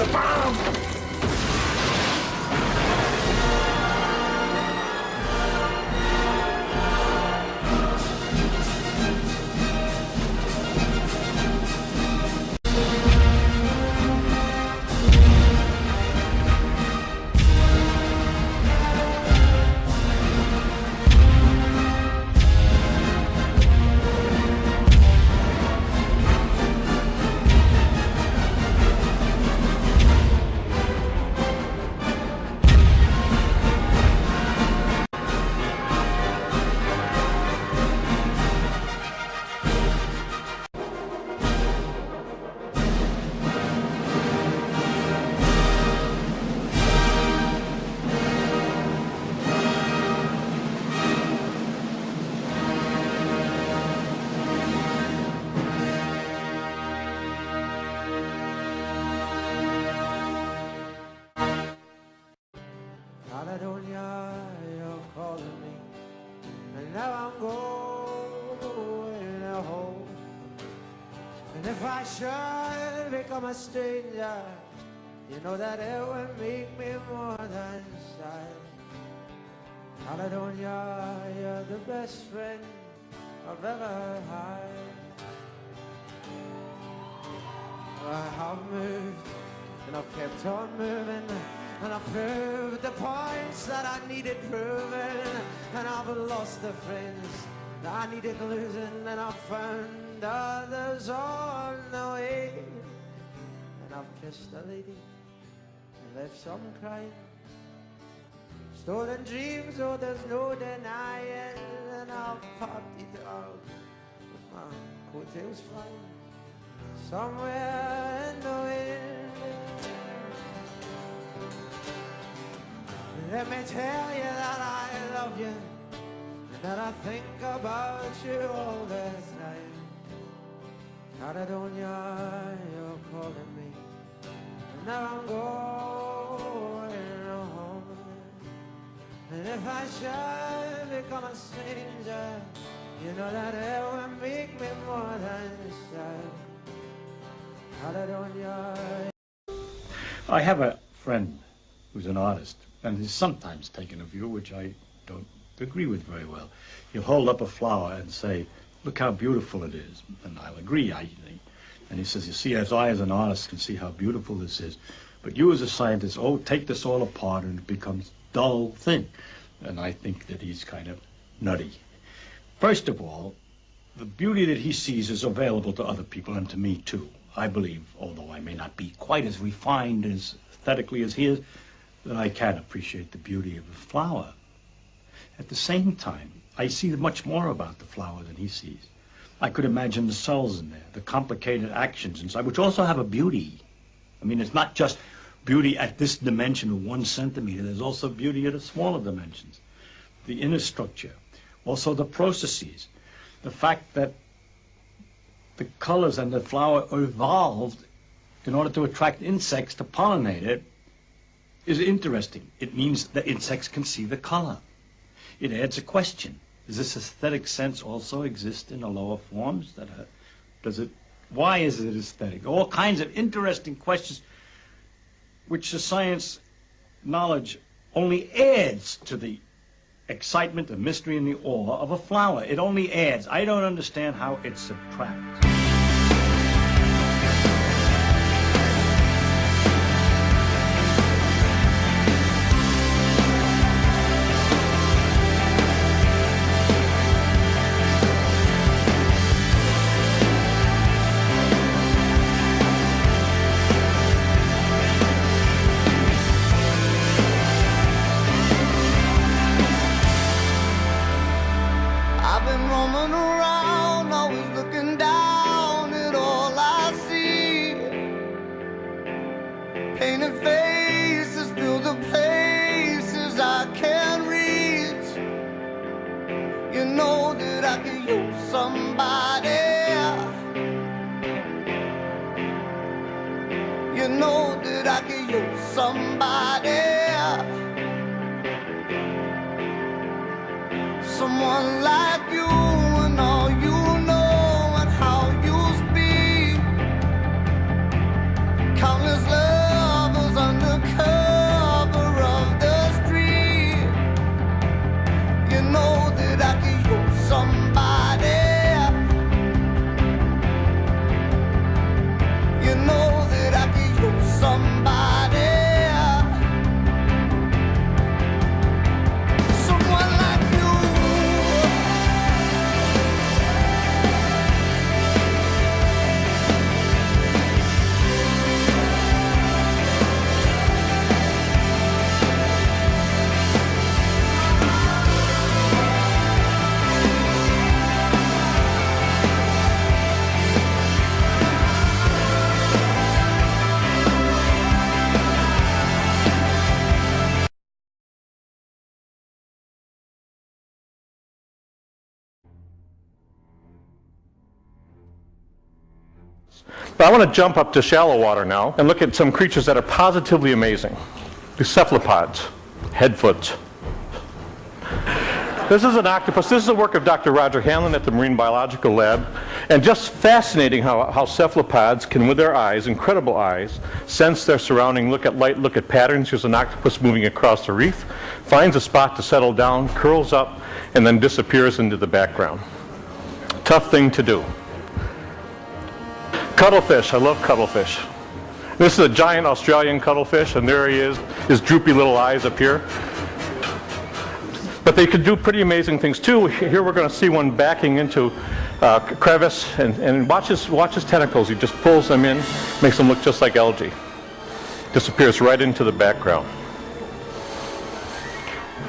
It's a bomb! Caledonia, you're calling me, and now I'm going home. And if I should become a stranger, you know that it would make me more than sad. Caledonia, you're the best friend I've ever had. I have moved, and I've kept on moving, and I've proved the points that I needed proving, and I've lost the friends that I needed losing, and I've found others on the way. And I've kissed a lady and left some crying, stolen dreams, oh there's no denying, and I've partied out with my coattails flying somewhere in the wind. Let me tell you that I love you, and that I think about you all the time. Caledonia, you're calling me, and now I'm going home. And if I should become a stranger, you know that it will make me more than sad. Caledonia. I have a friend who's an artist, and he's sometimes taken a view which I don't agree with very well. He'll hold up a flower and say, look how beautiful it is, and I'll agree, I think. And he says, you see, as I as an artist can see how beautiful this is, but you as a scientist, oh, take this all apart and it becomes dull thing. And I think that he's kind of nutty. First of all, the beauty that he sees is available to other people and to me too. I believe, although I may not be quite as refined as aesthetically as he is, that I can appreciate the beauty of a flower. At the same time, I see much more about the flower than he sees. I could imagine the cells in there, the complicated actions inside, which also have a beauty. I mean, it's not just beauty at this dimension of 1 centimeter. There's also beauty at a smaller dimensions. The inner structure, also the processes, the fact that the colors and the flower evolved in order to attract insects to pollinate it is interesting. It means that insects can see the color. It adds a question. Does this aesthetic sense also exist in the lower forms? Why is it aesthetic? All kinds of interesting questions which the science knowledge only adds to the excitement, the mystery, and the awe of a flower. It only adds. I don't understand how it subtracts. Painted faces fill the places I can't reach. You know that I could use somebody. You know that I could use somebody. Someone like you and all you know and how you speak. Countless love I want to jump up to shallow water now and look at some creatures that are positively amazing. The cephalopods, headfoots. This is an octopus. This is the work of Dr. Roger Hanlon at the Marine Biological Lab. And just fascinating how cephalopods can, with their eyes, incredible eyes, sense their surrounding, look at light, look at patterns. Here's an octopus moving across the reef, finds a spot to settle down, curls up, and then disappears into the background. Tough thing to do. Cuttlefish. I love cuttlefish. This is a giant Australian cuttlefish, and there he is, his droopy little eyes up here. But they could do pretty amazing things too. Here we're going to see one backing into a crevice, and watch his tentacles. He just pulls them in, makes them look just like algae. Disappears right into the background.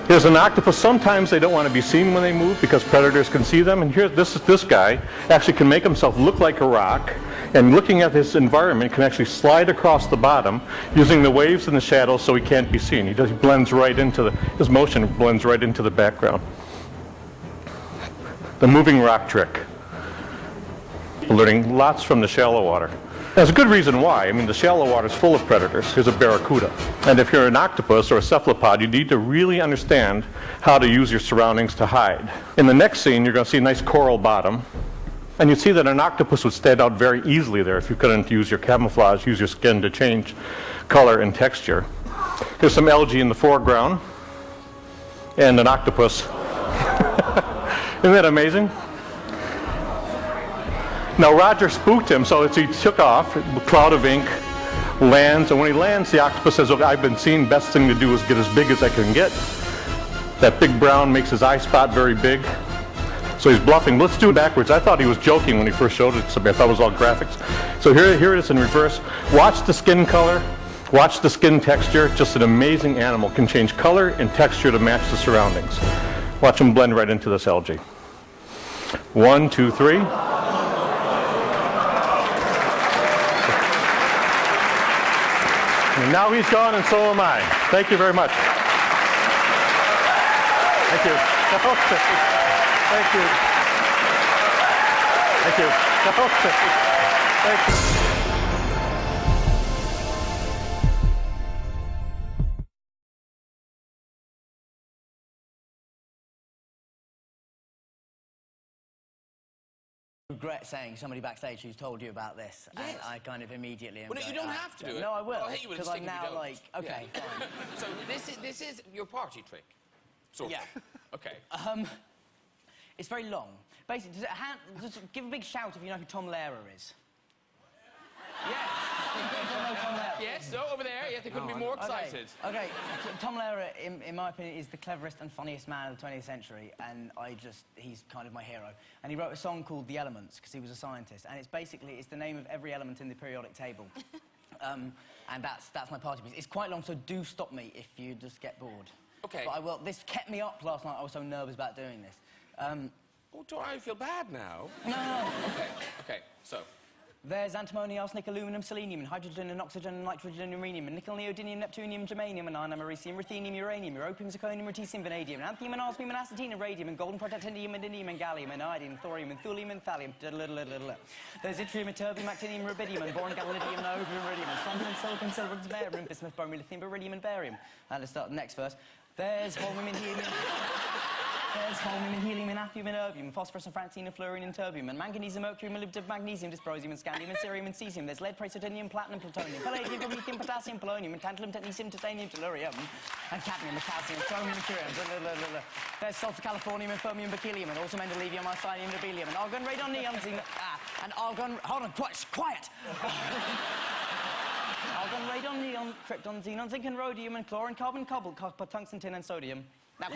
Here's an octopus. Sometimes they don't want to be seen when they move because predators can see them. And here, this guy actually can make himself look like a rock, and looking at his environment can actually slide across the bottom using the waves and the shadows so he can't be seen. He blends right into his motion blends right into the background. The moving rock trick. Learning lots from the shallow water. There's a good reason why. I mean, the shallow water is full of predators. Here's a barracuda. And if you're an octopus or a cephalopod, you need to really understand how to use your surroundings to hide. In the next scene, you're going to see a nice coral bottom. And you see that an octopus would stand out very easily there if you couldn't use your camouflage, use your skin to change color and texture. Here's some algae in the foreground and an octopus. Isn't that amazing? Now Roger spooked him, so he took off, a cloud of ink, lands, and when he lands, the octopus says, "Okay, I've been seen, best thing to do is get as big as I can get." That big brown makes his eye spot very big. So he's bluffing. Let's do it backwards. I thought he was joking when he first showed it to me. I thought it was all graphics. So here it is in reverse. Watch the skin color. Watch the skin texture. Just an amazing animal. Can change color and texture to match the surroundings. Watch him blend right into this algae. 1, 2, 3. And now he's gone and so am I. Thank you very much. Thank you. Thank you. Thank you. Thank you. Regret saying somebody backstage who's told you about this, Yes. and I kind of immediately am Well, no, you don't have to do it. No, I will. I'll hit you with a because I'm stick if you now don't. like, okay, Yeah. fine. So this is your party trick, sort Yeah. of. Okay. It's very long. Basically, just give a big shout if you know who Tom Lehrer is. Yes. People know Tom Lehrer. Yes. So over there. Yes, they couldn't be more excited. Okay. So Tom Lehrer, in my opinion, is the cleverest and funniest man of the 20th century, and he's kind of my hero. And he wrote a song called The Elements, because he was a scientist, and it's the name of every element in the periodic table. And that's my party piece. It's quite long, so do stop me if you just get bored. Okay. But I will. This kept me up last night. I was so nervous about doing this. Oh, do I feel bad now? No. Okay. So. There's antimony, arsenic, aluminum, selenium, and hydrogen, and oxygen, and nitrogen, and uranium, and nickel, neodymium, neptunium, germanium, and iron, americium, ruthenium, uranium, europium, zirconium, lutetium, vanadium, and anthium, and osmium, and acetine, and radium, and golden, protactinium, and indium, and gallium, and iodine, and thorium, and thulium, and thallium. There's yttrium, and terbium, actinium, rubidium, and boron, gadolinium, and niobium, iridium, and strontium, and silicon, silver, and barium, bismuth, bromine, lithium, beryllium, and barium. And let's start the next verse. There's holmium, and helium. There's holmium and helium and appium and erbium, phosphorus and francine and fluorine and terbium, and manganese and mercury and molybdenum, magnesium, dysprosium and scandium and cerium and cesium. There's lead, praseodymium, platinum, plutonium, palladium, promethium, potassium, polonium, and tantalum, technetium, titanium, tellurium, and cadmium, and calcium, chromium, and curium. There's sulfur, californium, and fermium, berkelium, and also mendelevium, arseninium, nobelium, and argon, radon, neon, and argon. Hold on, quiet. Argon, radon, neon, krypton, xenon, zinc, and rhodium, and chlorine, carbon, cobalt, copper, tungsten, tin, and sodium. Now,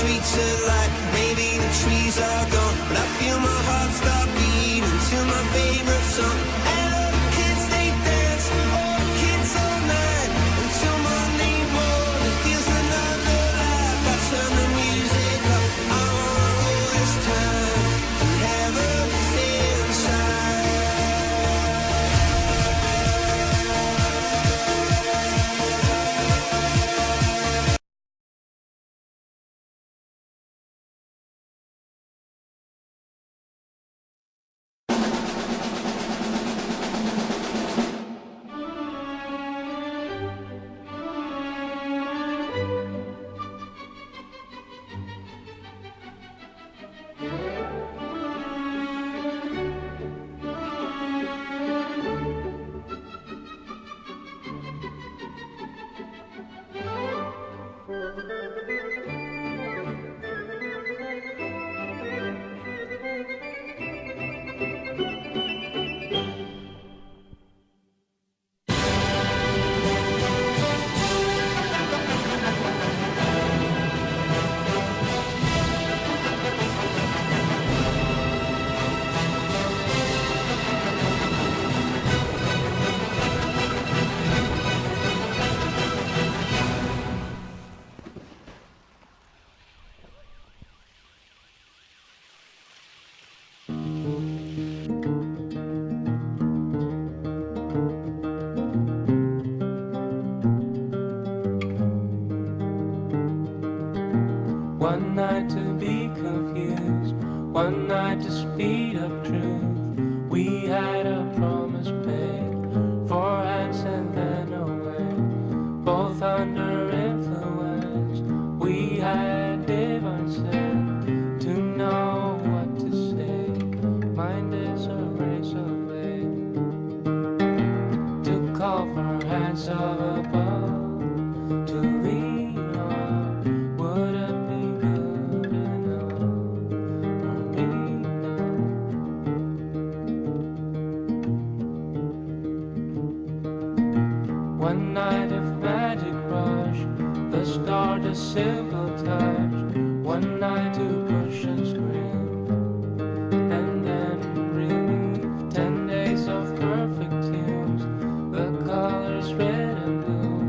streets at light. Maybe the trees are gone, but I feel my heart stop beating to my favorite song. And all the kids they dance, all the kids all night, until Monday morning feels another life. I turn the music up, I wanna roll this time and have a stay inside. One night to be confused, one night to speed up truth. We had a promise made, 4 hands and then away, both under influence. We had divine sense to know what to say. Mind is a razor blade to call for hands of above, to lean on. Would it be good enough for me now? One night of magic rush, the start a simple touch. One night to push and scream, and then relief. 10 days of perfect tunes, the colors red and blue.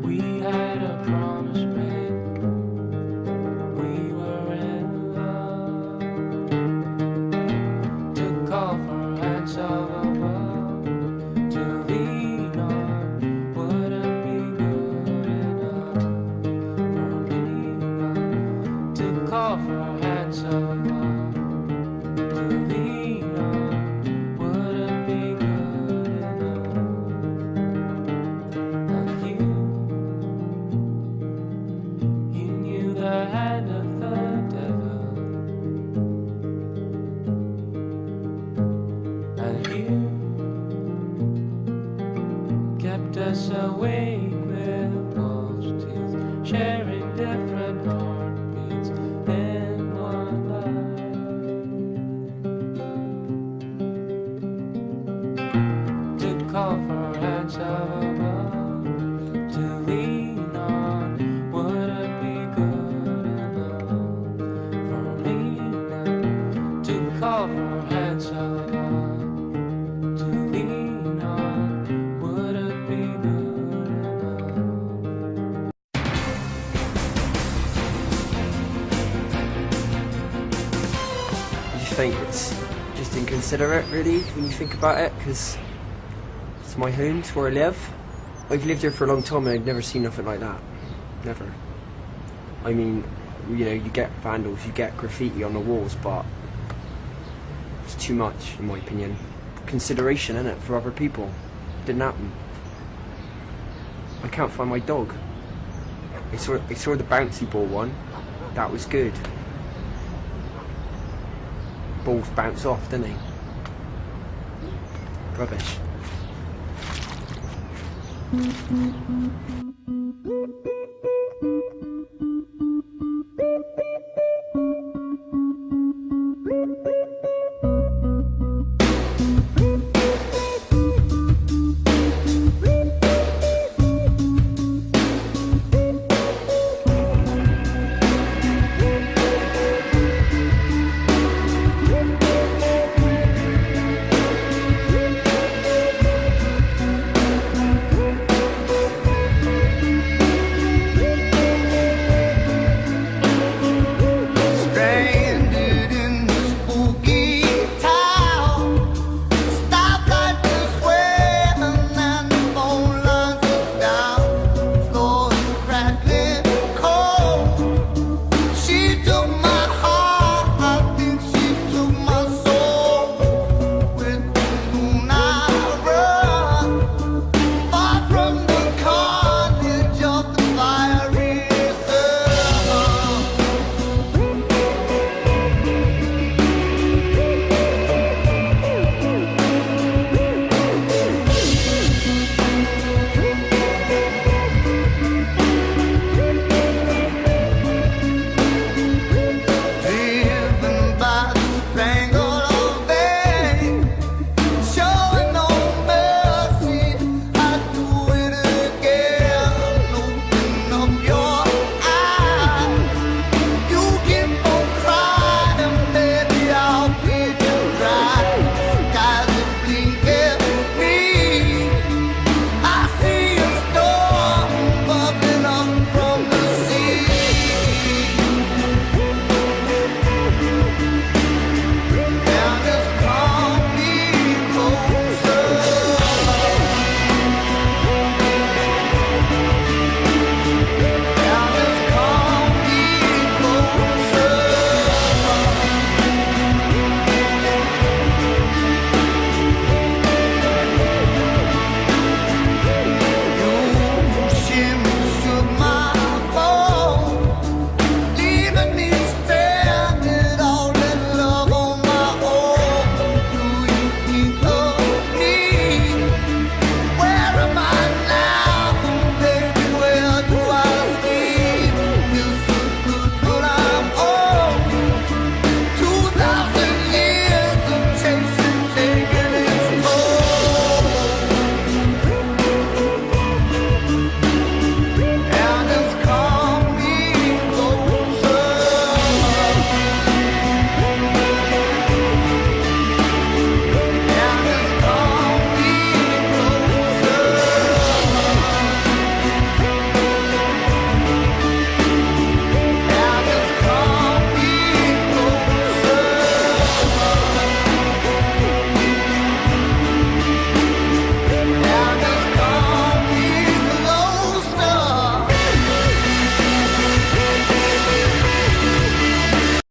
We had a promise made, we were in love. To call for hands of above, to lean on. Would it be good enough for me now? To call for hands of above, to lean on. Would it be good enough? And you knew the hand of the devil, and you kept us awake with false teeth, sharing different heartbeats in one life. To call for hands of above, to lean on. Would it be good enough for me now? To call for hands of above, to lean on. Would it be good enough? I just think it's just inconsiderate, really, when you think about it, because it's my home, it's where I live. I've lived here for a long time and I've never seen nothing like that. Never. I mean, you know, you get vandals, you get graffiti on the walls, but it's too much, in my opinion. Consideration, innit, for other people. Didn't happen. I can't find my dog. I saw the bouncy ball one. That was good. Balls bounce off, didn't they? Rubbish.